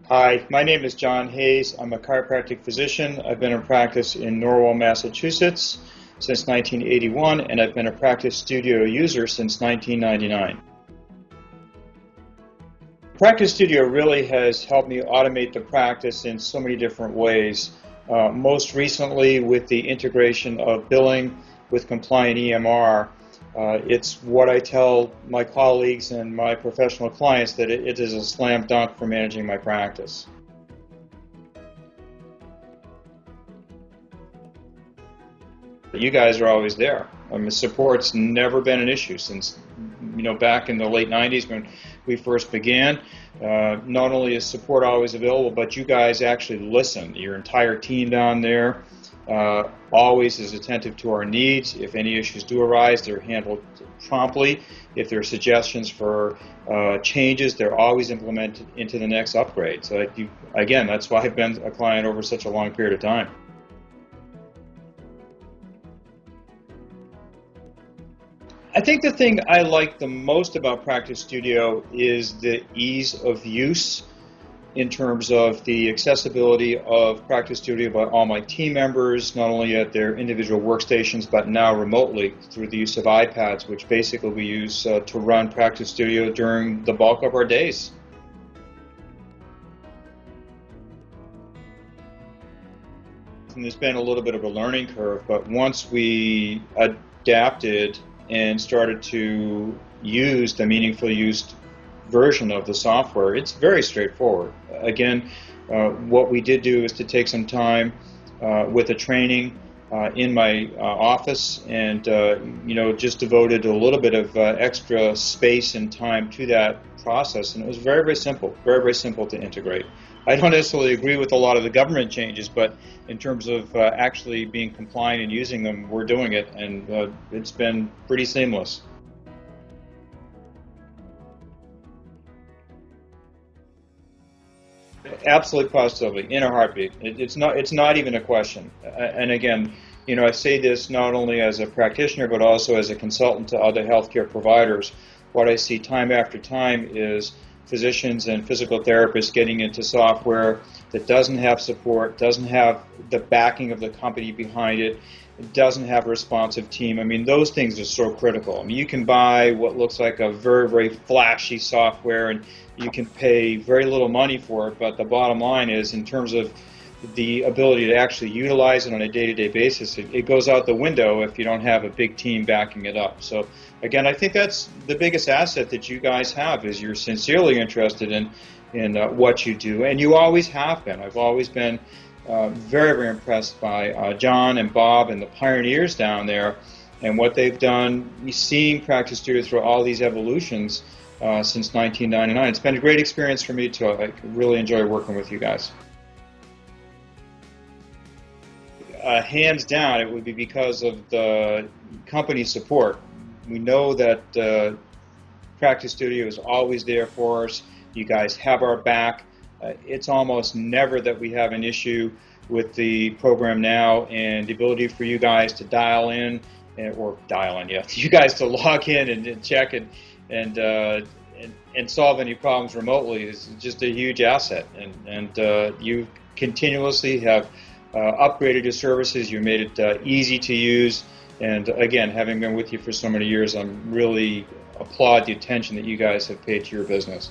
Hi, my name is John Hayes. I'm a chiropractic physician. I've been in practice in Norwell, Massachusetts since 1981, and I've been a PracticeStudio user since 1999. PracticeStudio really has helped me automate the practice in so many different ways. Most recently with the integration of billing with compliant EMR. It's what I tell my colleagues and my professional clients that it is a slam dunk for managing my practice. You guys are always there. I mean, support's never been an issue since, back in the late 90s when we first began. Not only is support always available, but you guys actually listen. Your entire team down there always is attentive to our needs. If any issues do arise, they're handled promptly. If there are suggestions for changes, they're always implemented into the next upgrade. So again, that's why I've been a client over such a long period of time. I think the thing I like the most about PracticeStudio is the ease of use in terms of the accessibility of PracticeStudio by all my team members, not only at their individual workstations, but now remotely through the use of iPads, which basically we use to run PracticeStudio during the bulk of our days. And there's been a little bit of a learning curve, but once we adapted and started to use the meaningful use version of the software, it's very straightforward. Again, what we did do is to take some time with the training in my office and just devoted a little bit of extra space and time to that process, and it was very, very simple, very, very simple to integrate. I don't necessarily agree with a lot of the government changes, but in terms of actually being compliant and using them, we're doing it, and it's been pretty seamless. Absolutely, positively, in a heartbeat. It's not even a question. And again, I say this not only as a practitioner, but also as a consultant to other healthcare providers. What I see time after time is physicians and physical therapists getting into software that doesn't have support, doesn't have the backing of the company behind it, doesn't have a responsive team. I mean, those things are so critical. I mean, you can buy what looks like a very, very flashy software and you can pay very little money for it, but the bottom line is, in terms of the ability to actually utilize it on a day-to-day basis, it goes out the window if you don't have a big team backing it up. So again, I think that's the biggest asset that you guys have, is you're sincerely interested in what you do, and you always have been. I've always been very, very impressed by John and Bob and the pioneers down there and what they've done, seeing PracticeStudio through all these evolutions since 1999. It's been a great experience for me too. I really enjoy working with you guys. Hands down, it would be because of the company support. We know that PracticeStudio is always there for us. You guys have our back. It's almost never that we have an issue with the program now, and the ability for you guys to dial in, you guys to log in and check and solve any problems remotely is just a huge asset. And you continuously have upgraded your services. You made it easy to use. And again, having been with you for so many years, I'm really applaud the attention that you guys have paid to your business.